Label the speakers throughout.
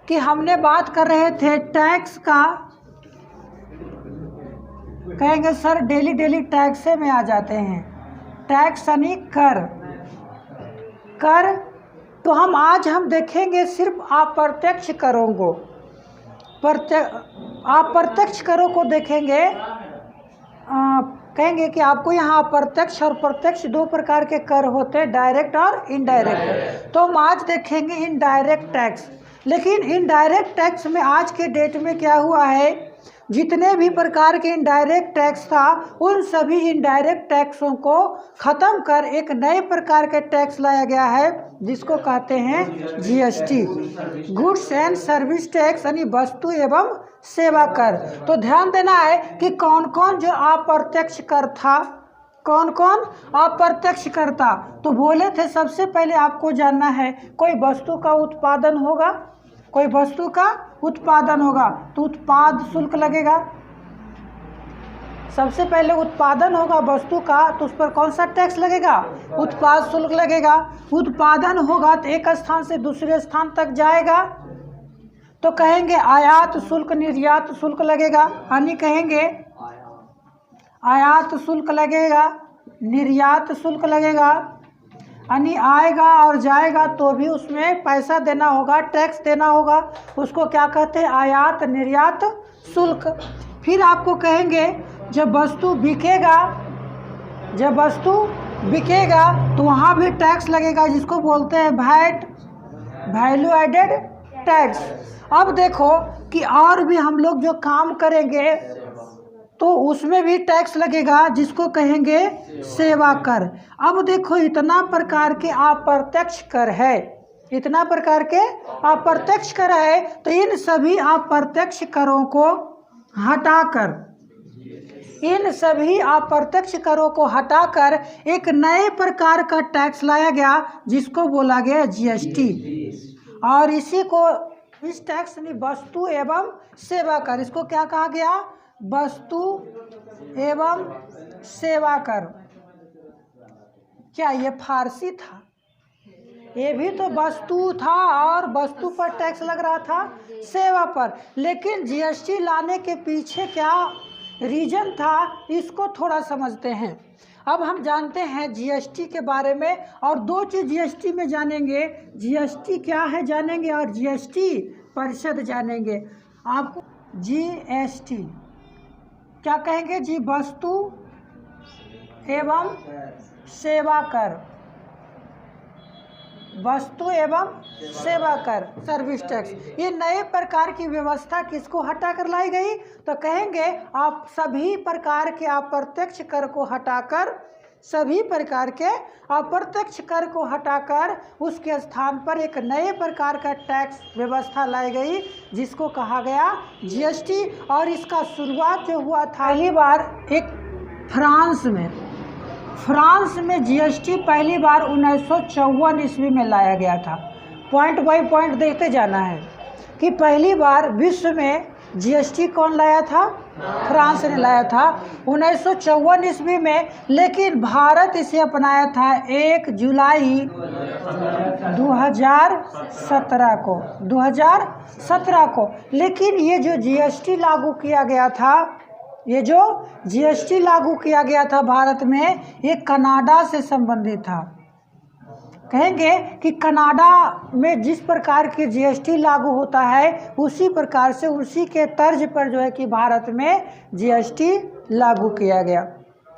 Speaker 1: कि हमने बात कर रहे थे टैक्स का। कहेंगे सर डेली डेली टैक्से में आ जाते हैं, टैक्स यानी कर। कर तो आज हम देखेंगे सिर्फ अप्रत्यक्ष करों को। अप्रत्यक्ष करों को देखेंगे। कहेंगे कि आपको यहाँ अप्रत्यक्ष और प्रत्यक्ष दो प्रकार के कर होते हैं, डायरेक्ट और इनडायरेक्ट। तो हम आज देखेंगे इनडायरेक्ट टैक्स। लेकिन इनडायरेक्ट टैक्स में आज के डेट में क्या हुआ है, जितने भी प्रकार के इनडायरेक्ट टैक्स था उन सभी इनडायरेक्ट टैक्सों को ख़त्म कर एक नए प्रकार का टैक्स लाया गया है जिसको कहते हैं GST, goods and service tax, यानी वस्तु एवं सेवा कर। तो ध्यान देना है कि कौन कौन जो अप्रत्यक्ष कर था, कौन कौन अप्रत्यक्ष कर था। तो बोले थे सबसे पहले आपको जानना है कोई वस्तु का उत्पादन होगा, कोई वस्तु का उत्पादन होगा तो उत्पाद शुल्क लगेगा। सबसे पहले उत्पादन होगा वस्तु का तो उस पर कौन सा टैक्स लगेगा, उत्पाद शुल्क लगेगा। उत्पादन होगा तो एक स्थान से दूसरे स्थान तक जाएगा तो कहेंगे आयात शुल्क, निर्यात शुल्क लगेगा। यानी कहेंगे आयात शुल्क लगेगा, निर्यात शुल्क लगेगा। यानी आएगा और जाएगा तो भी उसमें पैसा देना होगा, टैक्स देना होगा। उसको क्या कहते हैं, आयात निर्यात शुल्क। फिर आपको कहेंगे जब वस्तु बिकेगा, जब वस्तु बिकेगा तो वहाँ भी टैक्स लगेगा जिसको बोलते हैं वैट, वैल्यू एडेड टैक्स। अब देखो कि और भी हम लोग जो काम करेंगे तो उसमें भी टैक्स लगेगा जिसको कहेंगे सेवा कर। अब देखो इतना प्रकार के अप्रत्यक्ष कर है, इतना प्रकार के अप्रत्यक्ष कर है। तो इन सभी अप्रत्यक्ष करों को हटाकर, इन सभी अप्रत्यक्ष करों को हटाकर एक नए प्रकार का टैक्स लाया गया जिसको बोला गया जीएसटी। और इसी को, इस टैक्स में वस्तु एवं सेवा कर, इसको क्या कहा गया, वस्तु एवं सेवा कर। क्या ये फारसी था? ये भी तो वस्तु था और वस्तु पर टैक्स लग रहा था सेवा पर। लेकिन जीएसटी लाने के पीछे क्या रीजन था, इसको थोड़ा समझते हैं। अब हम जानते हैं जीएसटी के बारे में और दो चीज़ जीएसटी में जानेंगे, जीएसटी क्या है जानेंगे और जीएसटी परिषद जानेंगे। आपको जीएसटी क्या कहेंगे जी, वस्तु एवं सेवा कर, वस्तु एवं सेवा कर, सर्विस टैक्स। ये नए प्रकार की व्यवस्था किसको हटाकर लाई गई, तो कहेंगे आप सभी प्रकार के अप्रत्यक्ष कर को हटाकर, सभी प्रकार के अप्रत्यक्ष कर को हटाकर उसके स्थान पर एक नए प्रकार का टैक्स व्यवस्था लाई गई जिसको कहा गया जीएसटी। और इसका शुरुआत जो हुआ था पहली बार एक फ्रांस में, फ्रांस में जीएसटी पहली बार 1954 ईस्वी में लाया गया था। पॉइंट बाय पॉइंट देखते जाना है कि पहली बार विश्व में जीएसटी कौन लाया था, फ्रांस ने लाया था 1954 ईस्वी में। लेकिन भारत इसे अपनाया था 1 जुलाई 2017 को, 2017 को। लेकिन ये जो जीएसटी लागू किया गया था, ये जो जीएसटी लागू किया गया था भारत में, ये कनाडा से संबंधित था। कहेंगे कि कनाडा में जिस प्रकार की जीएसटी लागू होता है उसी प्रकार से, उसी के तर्ज पर जो है कि भारत में जीएसटी लागू किया गया,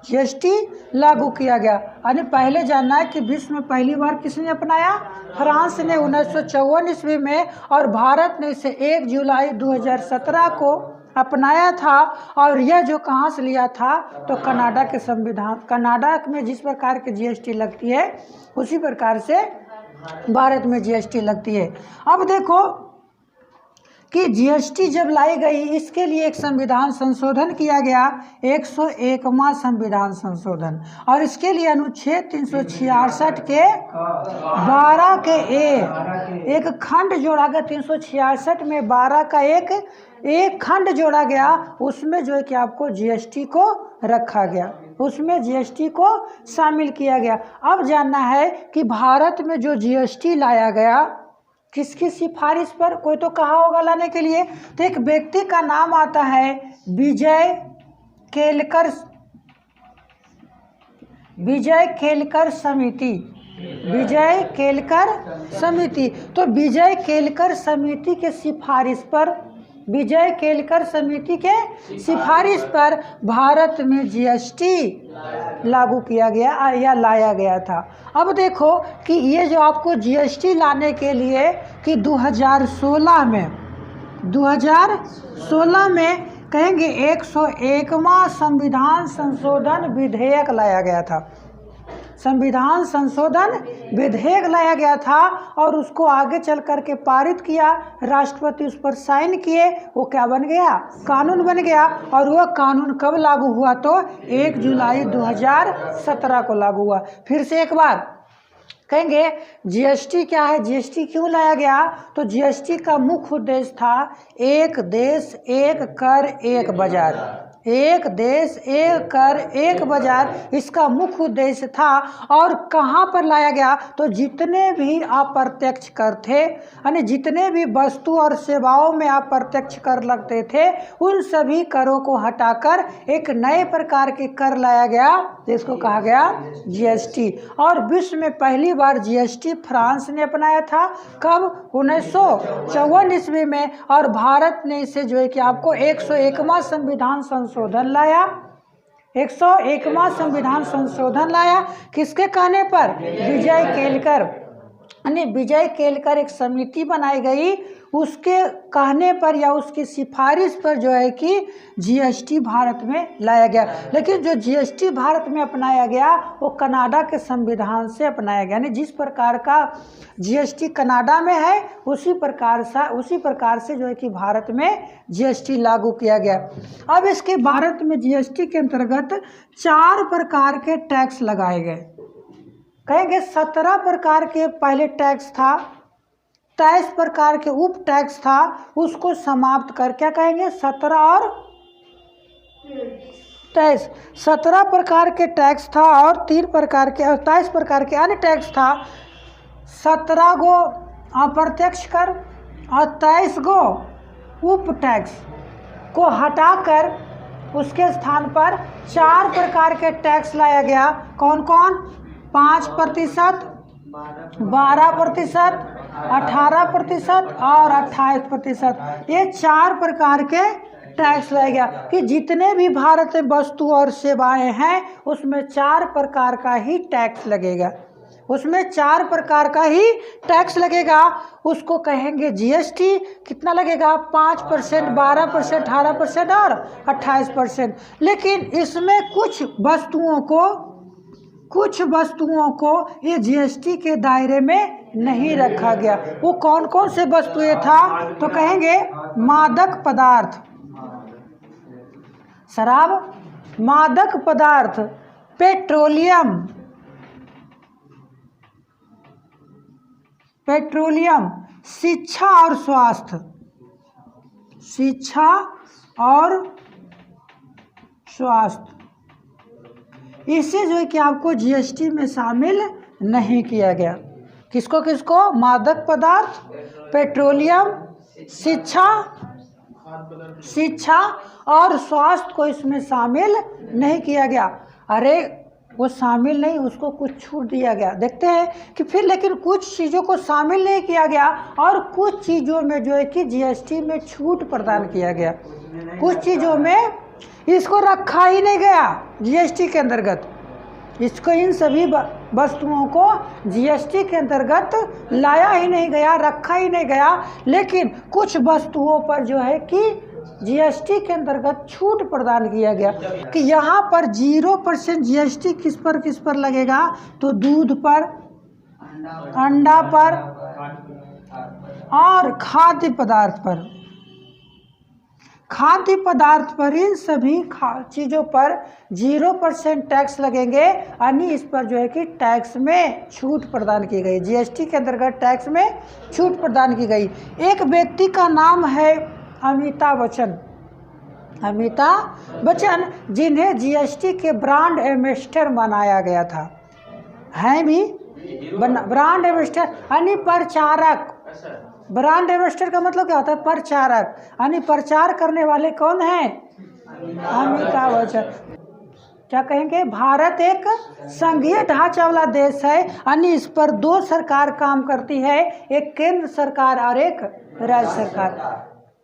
Speaker 1: जीएसटी लागू किया गया। यानी पहले जानना है कि विश्व में पहली बार किसने अपनाया, फ्रांस ने 1954 ईस्वी में, और भारत ने इसे 1 जुलाई 2017 को अपनाया था। और यह जो कहाँ से लिया था, तो कनाडा के संविधान, कनाडा में जिस प्रकार की जीएसटी लगती है उसी प्रकार से भारत में जीएसटी लगती है। अब देखो कि जीएसटी जब लाई गई इसके लिए एक संविधान संशोधन किया गया, 101वां संविधान संशोधन। और इसके लिए अनुच्छेद 366 के 12 के एक खंड जोड़ा गया। 366 में 12 का एक खंड जोड़ा गया, उसमें जो है कि आपको जीएसटी को रखा गया, उसमें जीएसटी को शामिल किया गया। अब जानना है कि भारत में जो जीएसटी लाया गया, किसकी सिफारिश पर? कोई तो कहा होगा लाने के लिए। तो एक व्यक्ति का नाम आता है विजय केलकर समिति। विजय केलकर समिति। तो विजय केलकर समिति के सिफारिश पर, विजय केलकर समिति के सिफारिश पर भारत में जीएसटी लागू किया गया या लाया गया था। अब देखो कि ये जो आपको जीएसटी लाने के लिए कि 2016 में कहेंगे 101वां संविधान संशोधन विधेयक लाया गया था। संविधान संशोधन विधेयक लाया गया था और उसको आगे चल कर के पारित किया, राष्ट्रपति उस पर साइन किए, वो क्या बन गया? कानून बन गया। और वो कानून कब लागू हुआ? तो 1 जुलाई 2017 को लागू हुआ। फिर से एक बार कहेंगे जीएसटी क्या है, जीएसटी क्यों लाया गया? तो जीएसटी का मुख्य उद्देश्य था एक देश एक कर एक बाजार। एक देश एक कर एक बाजार इसका मुख्य उद्देश्य था। और कहाँ पर लाया गया? तो जितने भी अप्रत्यक्ष कर थे, यानी जितने भी वस्तु और सेवाओं में अप्रत्यक्ष कर लगते थे, उन सभी करों को हटाकर एक नए प्रकार के कर लाया गया जिसको कहा गया जीएसटी। और विश्व में पहली बार जीएसटी फ्रांस ने अपनाया था। कब? 1954 ईस्वी में। और भारत ने इसे जो है कि आपको 101वां संविधान संशोधन लाया। 101वां संविधान संशोधन लाया किसके कहने पर? विजय केलकर, यानी विजय केलकर एक समिति बनाई गई, उसके कहने पर या उसकी सिफारिश पर जो है कि जीएसटी भारत में लाया गया। लेकिन जो जीएसटी भारत में अपनाया गया वो कनाडा के संविधान से अपनाया गया। यानी जिस प्रकार का जीएसटी कनाडा में है उसी प्रकार से जो है कि भारत में जीएसटी लागू किया गया। अब इसके भारत में जीएसटी के अंतर्गत 4 प्रकार के टैक्स लगाए गए। कहेंगे 17 प्रकार के पहले टैक्स था, 23 प्रकार के उप टैक्स था, उसको समाप्त कर क्या कहेंगे? 17 और 23 17 प्रकार के टैक्स था और 23 प्रकार के अन्य टैक्स था। 17 गो अप्रत्यक्ष कर और 23 गो उप टैक्स को हटाकर उसके स्थान पर 4 प्रकार के टैक्स लाया गया। कौन कौन? 5%, 12%, 18% और 28%। ये 4 प्रकार के टैक्स लाया गया कि जितने भी भारत में वस्तु और सेवाएं हैं उसमें 4 प्रकार का ही टैक्स लगेगा। उसमें 4 प्रकार का ही टैक्स लगेगा। उसको कहेंगे जीएसटी। कितना लगेगा? 5%, 12%, 18% और 28%। लेकिन इसमें कुछ वस्तुओं को ये जीएसटी के दायरे में नहीं रखा गया। वो कौन कौन से वस्तुएं था? तो कहेंगे मादक पदार्थ, शराब, मादक पदार्थ, पेट्रोलियम, शिक्षा और स्वास्थ्य, इसे जो है कि आपको जीएसटी में शामिल नहीं किया गया। किसको किसको? मादक पदार्थ, पेट्रोलियम, शिक्षा और स्वास्थ्य को इसमें शामिल नहीं किया गया। अरे वो शामिल नहीं, उसको कुछ छूट दिया गया। देखते हैं कि फिर लेकिन कुछ चीज़ों को शामिल नहीं किया गया और कुछ चीज़ों में जो है कि जीएसटी में छूट प्रदान किया गया। कुछ चीज़ों में इसको रखा ही नहीं गया जीएसटी के अंतर्गत। इसको इन सभी वस्तुओं को जीएसटी के अंतर्गत लाया ही नहीं गया, रखा ही नहीं गया। लेकिन कुछ वस्तुओं पर जो है कि जीएसटी के अंतर्गत छूट प्रदान किया गया कि यहाँ पर 0% जीएसटी किस पर लगेगा? तो दूध पर, अंडा पर और खाद्य पदार्थ पर इन सभी चीज़ों पर 0% टैक्स लगेंगे। यानी इस पर जो है कि टैक्स में छूट प्रदान की गई, जीएसटी के अंतर्गत टैक्स में छूट प्रदान की गई। एक व्यक्ति का नाम है अमिताभ बच्चन, जिन्हें जीएसटी के ब्रांड एम्बेसडर बनाया गया था। हैं भी ब्रांड एम्बेसडर यानी प्रचारक, ब्रांड एम्बेसडर का मतलब क्या होता है? प्रचारक। यानी प्रचार करने वाले कौन हैं? अमिताभ बच्चन। क्या कहेंगे? भारत एक संघीय ढांचा वाला देश है, यानी इस पर दो सरकार काम करती है, एक केंद्र सरकार और एक राज्य सरकार।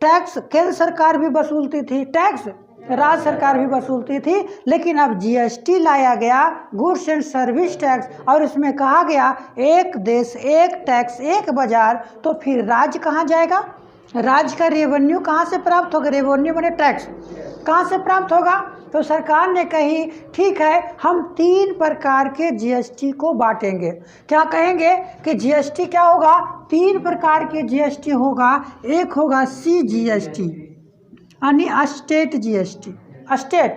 Speaker 1: टैक्स केंद्र सरकार भी वसूलती थी, टैक्स राज्य सरकार भी वसूलती थी, लेकिन अब जीएसटी लाया गया, गुड्स एंड सर्विस टैक्स, और इसमें कहा गया एक देश एक टैक्स एक बाजार। तो फिर राज्य कहाँ जाएगा? राज्य का रेवेन्यू कहाँ से प्राप्त होगा? रेवेन्यू माने टैक्स, कहाँ से प्राप्त होगा? तो सरकार ने कही ठीक है, हम 3 प्रकार के जीएसटी को बांटेंगे। क्या कहेंगे कि जीएसटी क्या होगा? 3 प्रकार के जीएसटी होगा। एक होगा सीजीएसटी यानी state GST, state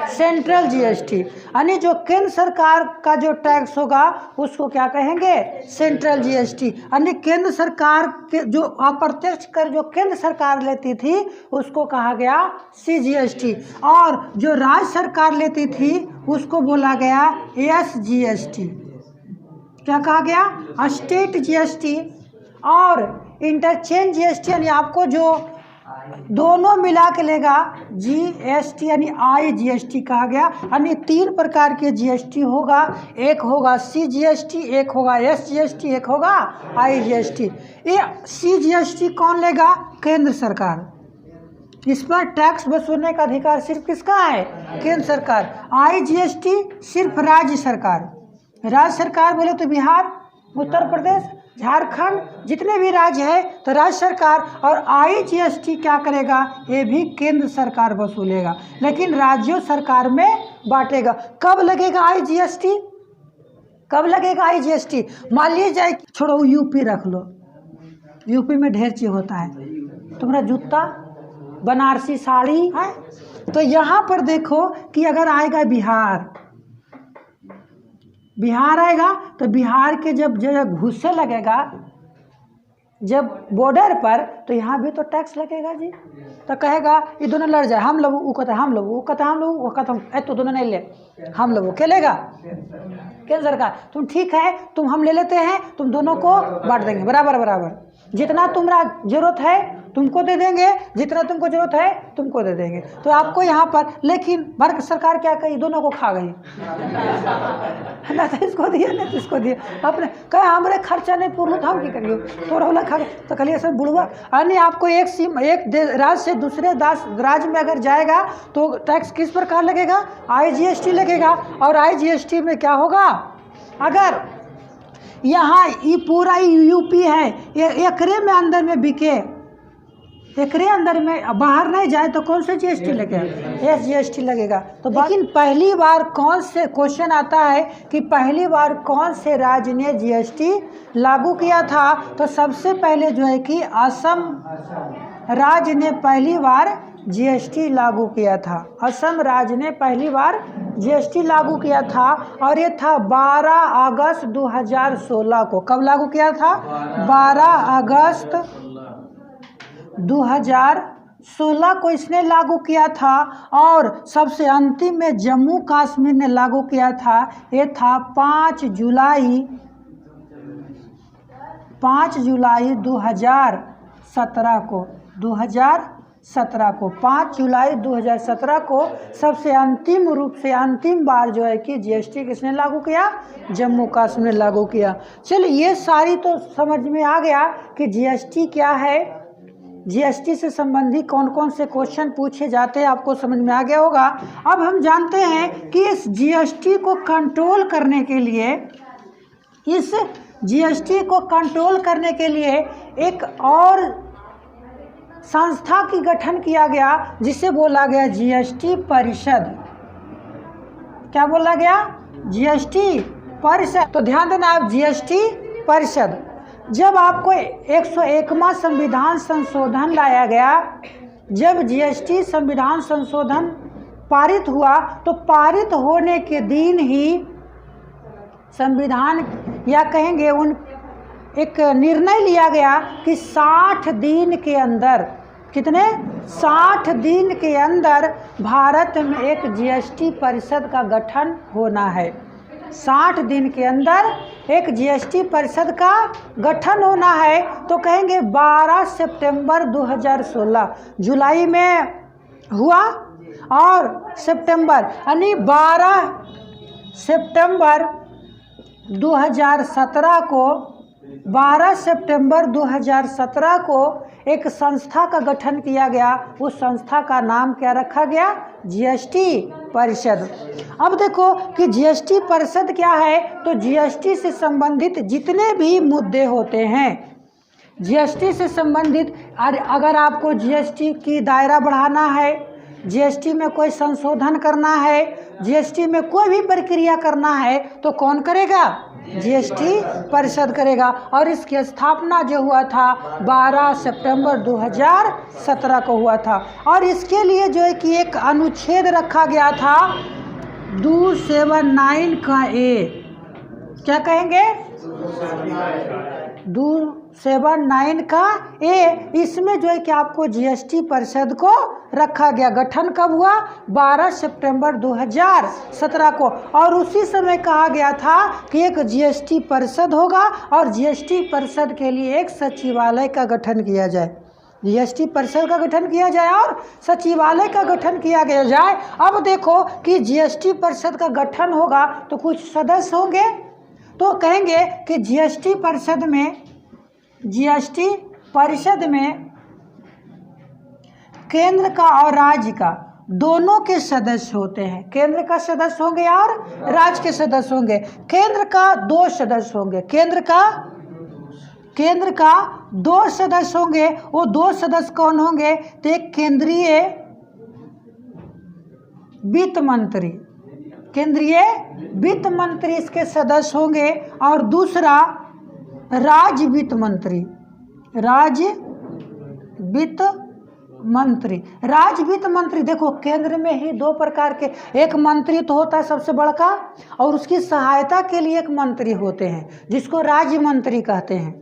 Speaker 1: central GST, यानी जो केंद्र सरकार का जो टैक्स होगा उसको क्या कहेंगे? सेंट्रल जीएसटी, यानी केंद्र सरकार के जो अप्रत्यक्ष कर जो केंद्र सरकार लेती थी उसको कहा गया सीजीएसटी, और जो राज्य सरकार लेती थी उसको बोला गया एसजीएसटी। क्या कहा गया? स्टेट जीएसटी और इंटरचेंज जीएसटी, यानी आपको जो दोनों मिला के लेगा जीएसटी यानी आईजीएसटी कहा गया। यानी 3 प्रकार के जीएसटी होगा, एक होगा सीजीएसटी, एक होगा एसजीएसटी, एक होगा आईजीएसटी। ये सीजीएसटी कौन लेगा? केंद्र सरकार। इस पर टैक्स वसूलने का अधिकार सिर्फ किसका है? केंद्र सरकार। आईजीएसटी सिर्फ राज्य सरकार। राज्य सरकार बोले तो बिहार, उत्तर प्रदेश, झारखंड, जितने भी राज्य है तो राज्य सरकार। और आईजीएसटी क्या करेगा? ये भी केंद्र सरकार वसूलेगा, लेकिन राज्यों सरकार में बांटेगा। कब लगेगा आईजीएसटी? कब लगेगा आईजीएसटी? मान लीजिए, छोड़ो यूपी रख लो, यूपी में ढेर चीज होता है, तुम्हारा जूता, बनारसी साड़ी है। तो यहाँ पर देखो कि अगर आएगा बिहार, बिहार आएगा तो बिहार के जब घुसने लगेगा जब बॉर्डर पर, तो यहाँ भी तो टैक्स लगेगा जी। तो कहेगा ये दोनों लड़ जाए, हम लोग, वो कहता हम लोग, वो कहता हम लोग, वो कहता हम, तो दोनों नहीं ले, हम लोग क्या लेगा? केंद्र सरकार। तुम ठीक है, तुम हम ले लेते हैं, तुम दोनों को बांट देंगे बराबर बराबर। जितना तुम्हारा जरूरत है तुमको दे देंगे, जितना तुमको जरूरत है तुमको दे देंगे। तो आपको यहाँ पर, लेकिन भारत सरकार क्या कही? दोनों को खा गई, ना तो इसको दिया ना तो इसको दिया। आपने कहा हमारे खर्चा नहीं पूर्ण था, हम की करियो, थोड़ा वाला खा गए। तो कहिए सर बुढ़वा, यानी आपको एक राज्य से दूसरे राज्य में अगर जाएगा तो टैक्स किस प्रकार लगेगा? आईजीएसटी लगेगा। और आईजीएसटी में क्या होगा? अगर यहाँ ये पूरा यूपी है, एकरे में अंदर में बिके, एकरे अंदर में बाहर नहीं जाए तो कौन सा जीएसटी लगेगा? एसजीएसटी लगेगा। तो लेकिन पहली बार कौन से क्वेश्चन आता है कि पहली बार कौन से राज्य ने जीएसटी लागू किया था? तो सबसे पहले जो है कि असम राज्य ने पहली बार जीएसटी लागू किया था। असम राज्य ने पहली बार जीएसटी लागू किया था, और ये था 12 अगस्त 2016 को। कब लागू किया था? 12 अगस्त 2016 को इसने लागू किया था। और सबसे अंतिम में जम्मू कश्मीर ने लागू किया था, ये था 5 जुलाई 2017 को। 2017 को 5 जुलाई 2017 को सबसे अंतिम रूप से अंतिम बार जो है कि जीएसटी किसने लागू किया? जम्मू कश्मीर ने लागू किया। चलिए, ये सारी तो समझ में आ गया कि जीएसटी क्या है, जीएसटी से संबंधित कौन कौन से क्वेश्चन पूछे जाते हैं, आपको समझ में आ गया होगा। अब हम जानते हैं कि इस जीएसटी को कंट्रोल करने के लिए, इस जीएसटी को कंट्रोल करने के लिए एक और संस्था की गठन किया गया, जिसे बोला गया जीएसटी परिषद। क्या बोला गया? जीएसटी परिषद। तो ध्यान देना आप, जीएसटी परिषद। जब आपको 101वां संविधान संशोधन लाया गया, जब जीएसटी संविधान संशोधन पारित हुआ, तो पारित होने के दिन ही संविधान या कहेंगे उन एक निर्णय लिया गया कि 60 दिन के अंदर, कितने? 60 दिन के अंदर भारत में एक जीएसटी परिषद का गठन होना है। 60 दिन के अंदर एक जीएसटी परिषद का गठन होना है। तो कहेंगे 12 सितंबर 2016, जुलाई में हुआ और सितंबर यानी 12 सितंबर 2017 को 12 सितंबर 2017 को एक संस्था का गठन किया गया। उस संस्था का नाम क्या रखा गया? जीएसटी परिषद। अब देखो कि जीएसटी परिषद क्या है, तो जीएसटी से संबंधित जितने भी मुद्दे होते हैं, जीएसटी से संबंधित अगर आपको जीएसटी की दायरा बढ़ाना है, जीएसटी में कोई संशोधन करना है, जीएसटी में कोई भी प्रक्रिया करना है, तो कौन करेगा? जीएसटी परिषद करेगा। और इसकी स्थापना जो हुआ था 12 सितंबर 2017 को हुआ था। और इसके लिए जो है कि एक अनुच्छेद रखा गया था 279 का ए, क्या कहेंगे? 279 का ए, इसमें जो है कि आपको जीएसटी परिषद को रखा गया। गठन कब हुआ? 12 सितंबर 2017 को। और उसी समय कहा गया था कि एक जीएसटी परिषद होगा और जीएसटी परिषद के लिए एक सचिवालय का गठन किया जाए। जीएसटी परिषद का गठन किया जाए और सचिवालय का गठन किया गया जाए। अब देखो कि जीएसटी परिषद का गठन होगा तो कुछ सदस्य होंगे, तो कहेंगे कि जीएसटी परिषद में केंद्र का और राज्य का दोनों के सदस्य होते हैं। केंद्र का सदस्य होंगे और राज्य के सदस्य होंगे। केंद्र का 2 सदस्य होंगे। केंद्र का 2 सदस्य होंगे। वो 2 सदस्य कौन होंगे? तो एक केंद्रीय वित्त मंत्री, केंद्रीय वित्त मंत्री इसके सदस्य होंगे, और दूसरा राज्य वित्त मंत्री। राज्य वित्त मंत्री देखो, केंद्र में ही 2 प्रकार के, एक मंत्री तो होता है सबसे बड़का, और उसकी सहायता के लिए एक मंत्री होते हैं जिसको राज्य मंत्री कहते हैं।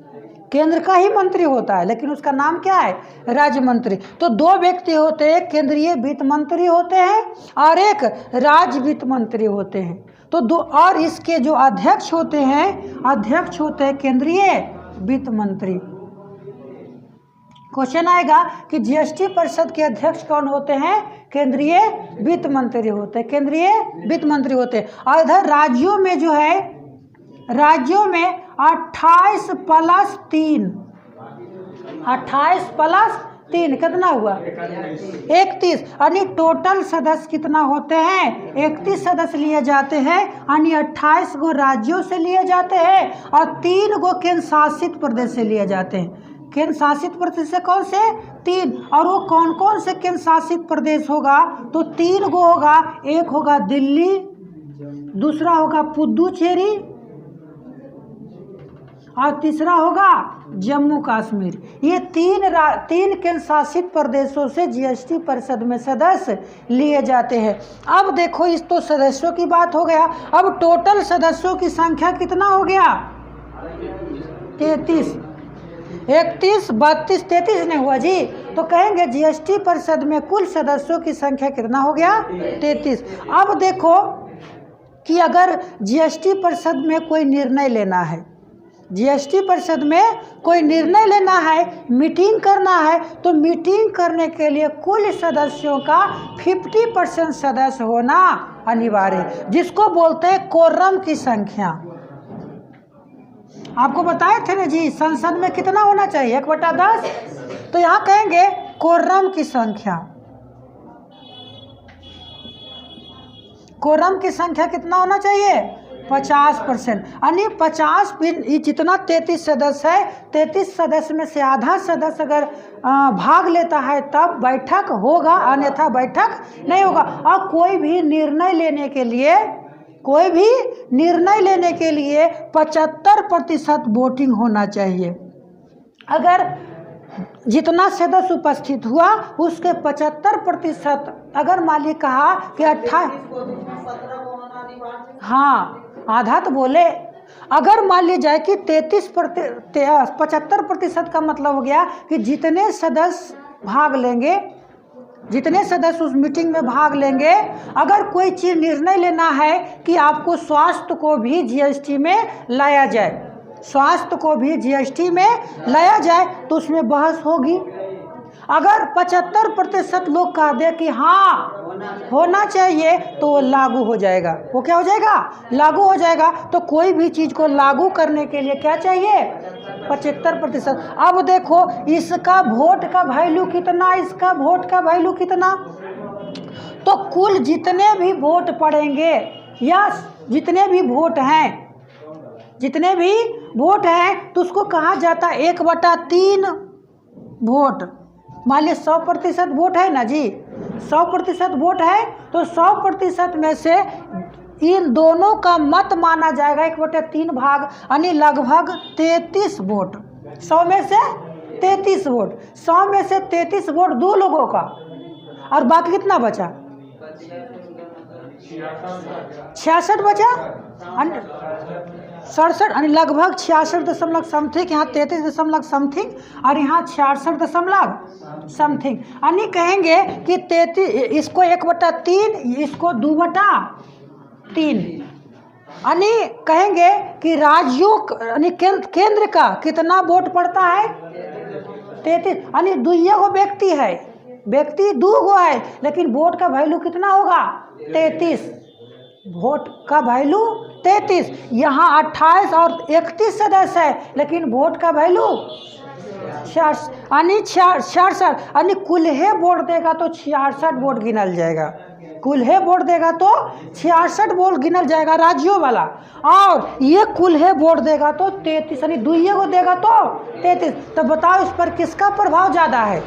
Speaker 1: केंद्र का ही मंत्री होता है लेकिन उसका नाम क्या है? राज्य मंत्री। तो 2 व्यक्ति होते हैं, केंद्रीय वित्त मंत्री होते हैं और एक राज्य वित्त मंत्री होते हैं। तो 2, और इसके जो अध्यक्ष होते हैं केंद्रीय वित्त मंत्री। क्वेश्चन आएगा कि जीएसटी परिषद के अध्यक्ष कौन होते हैं? केंद्रीय वित्त मंत्री होते हैं, केंद्रीय वित्त मंत्री होते हैं। और इधर राज्यों में जो है, राज्यों में 28 + 3 कितना हुआ? 31। यानी टोटल सदस्य कितना होते हैं? 31 सदस्य लिए जाते हैं। यानी 28 गो राज्यों से लिए जाते हैं और 3 गो केंद्र शासित प्रदेश से लिए जाते हैं। केंद्र शासित प्रदेश से कौन से? 3। और वो कौन कौन से केंद्र शासित प्रदेश होगा? तो 3 गो होगा। एक होगा दिल्ली, दूसरा होगा पुदुचेरी और तीसरा होगा जम्मू कश्मीर। ये 3 केंद्र शासित प्रदेशों से जीएसटी परिषद में सदस्य लिए जाते हैं। अब देखो, इस तो सदस्यों की बात हो गया। अब टोटल सदस्यों की संख्या कितना हो गया? 33। 31, 32, 33 नहीं हुआ जी। तो कहेंगे जीएसटी परिषद में कुल सदस्यों की संख्या कितना हो गया? 33। अब देखो कि अगर जीएसटी परिषद में कोई निर्णय लेना है, जीएसटी परिषद में कोई निर्णय लेना है, मीटिंग करना है, तो मीटिंग करने के लिए कुल सदस्यों का 50% सदस्य होना अनिवार्य है, जिसको बोलते हैं कोरम की संख्या। आपको बताए थे ना जी, संसद में कितना होना चाहिए? 1/10। तो यहाँ कहेंगे कोरम की संख्या। कोरम की संख्या कितना होना चाहिए? 50%। यानी 50, जितना 33 सदस्य है, 33 सदस्य में से आधा सदस्य अगर भाग लेता है तब बैठक होगा, अन्यथा बैठक नहीं होगा। और कोई भी निर्णय लेने के लिए 75% वोटिंग होना चाहिए। अगर जितना सदस्य उपस्थित हुआ उसके 75%, अगर मान ली कहा कि 28, हाँ आधा तो बोले, अगर मान ली जाए कि 75% का मतलब हो गया कि जितने सदस्य भाग लेंगे जितने सदस्य उस मीटिंग में भाग लेंगे, अगर कोई चीज़ निर्णय लेना है कि आपको स्वास्थ्य को भी जीएसटी में लाया जाए, स्वास्थ्य को भी जीएसटी में लाया जाए, तो उसमें बहस होगी। अगर 75% लोग कह दे कि हाँ होना चाहिए, तो वो लागू हो जाएगा। वो क्या हो जाएगा? लागू हो जाएगा। तो कोई भी चीज़ को लागू करने के लिए क्या चाहिए? 75%। अब देखो इसका वोट का वैल्यू कितना, इसका वोट का वैल्यू कितना, तो कुल जितने भी वोट पड़ेंगे या जितने भी वोट हैं, जितने भी वोट हैं, तो उसको कहा जाता है 1/3 वोट। मान लीजिए 100% वोट है ना जी, 100% वोट है, तो 100% में से इन दोनों का मत माना जाएगा 1/3 भाग, यानी लगभग 33 वोट। 100 में से 33 वोट, 100 में से 33 वोट 2 लोगों का, और बाकी कितना बचा? 66 बचा, 67, यानी लगभग 66 दशमलव समथिंग, यहाँ 33 दशमलव समथिंग और यहाँ 66 दशमलव समथिंग। यानी कहेंगे कि 33, इसको 1/3, इसको 2/3, यानी कहेंगे कि राज्यों यानी केंद्र का कितना वोट पड़ता है? 33, यानी 2 व्यक्ति है, व्यक्ति 2 है, लेकिन वोट का वैल्यू कितना होगा? 33, वोट का वैल्यू 33। यहाँ 28 और 31 सदस्य है, लेकिन वोट का वैल्यू 66, यानी 66, यानी कुल्हे वोट देगा तो 66 वोट गिनल जाएगा, कुल्हे वोट देगा तो 66 वोट गिनल जाएगा राज्यों वाला, और ये कुल्हे वोट देगा तो 33, यानी 2 को देगा तो 33। तो बताओ इस पर किसका प्रभाव ज़्यादा है?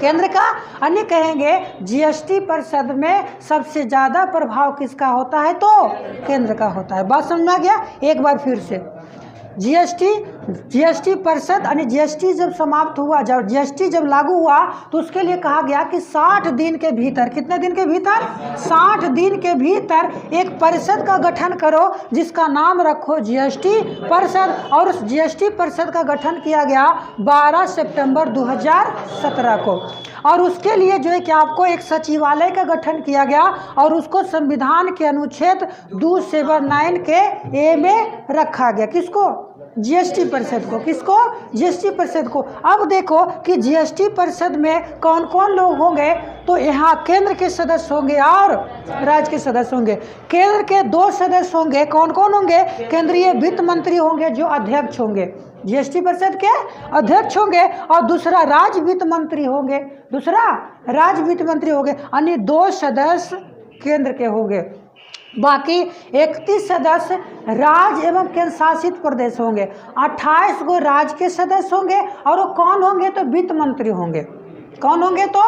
Speaker 1: केंद्र का। अन्य कहेंगे जीएसटी परिषद में सबसे ज़्यादा प्रभाव किसका होता है? तो केंद्र का होता है। बात समझ में आ गया? एक बार फिर से, जीएसटी परिषद यानी जीएसटी जब समाप्त हुआ, जब जीएसटी जब लागू हुआ, तो उसके लिए कहा गया कि 60 दिन के भीतर, कितने दिन के भीतर? 60 दिन के भीतर एक परिषद का गठन करो जिसका नाम रखो जीएसटी परिषद, और उस जीएसटी परिषद का गठन किया गया 12 सितंबर 2017 को। और उसके लिए जो है कि आपको एक सचिवालय का गठन किया गया, और उसको संविधान के अनुच्छेद 279 के ए में रखा गया। किसको? जीएसटी परिषद को। किसको? जीएसटी परिषद को। अब देखो कि जीएसटी परिषद में कौन कौन लोग होंगे, तो यहाँ केंद्र के सदस्य होंगे और राज्य के सदस्य होंगे। केंद्र के 2 सदस्य होंगे, कौन कौन होंगे? केंद्रीय वित्त मंत्री होंगे जो अध्यक्ष होंगे, जीएसटी परिषद के अध्यक्ष होंगे, और दूसरा राज्य वित्त मंत्री होंगे, दूसरा राज्य वित्त मंत्री होंगे, यानी 2 सदस्य केंद्र के होंगे। बाकी 31 सदस्य राज्य एवं केंद्र शासित प्रदेश होंगे, 28 गो राज्य के सदस्य होंगे, और वो कौन होंगे? तो वित्त मंत्री होंगे। कौन होंगे? तो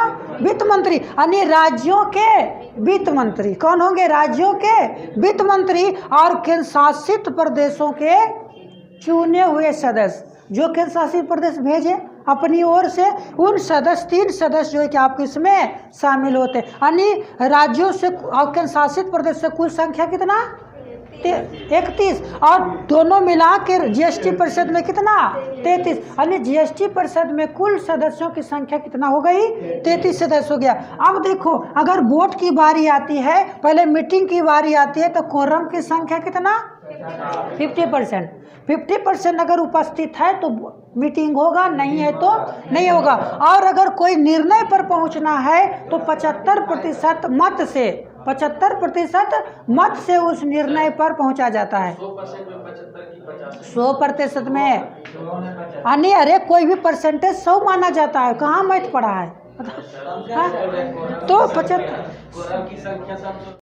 Speaker 1: वित्त मंत्री, यानी राज्यों के वित्त मंत्री। कौन होंगे? राज्यों के वित्त मंत्री, और केंद्र शासित प्रदेशों के चुने हुए सदस्य, जो केंद्र शासित प्रदेश भेजे अपनी ओर से, उन सदस्य 3 सदस्य जो है कि आपके इसमें शामिल होते हैं। यानी राज्यों से और केंद्र शासित प्रदेश से कुल संख्या कितना? 31, और दोनों मिला के जीएसटी परिषद में कितना? 33, यानी जीएसटी परिषद में कुल सदस्यों की संख्या कितना हो गई? 33 सदस्य हो गया। अब देखो अगर वोट की बारी आती है, पहले मीटिंग की बारी आती है, तो कोरम की संख्या कितना? 50%। 50% अगर उपस्थित है तो मीटिंग होगा, नहीं है तो नहीं होगा। और अगर कोई निर्णय पर पहुंचना है तो 75% मत से, 75% मत से उस निर्णय पर पहुंचा जाता है। 100% में, यानी अरे कोई भी परसेंटेज 100 माना जाता है, कहाँ मैथ पढ़ा है? तो 75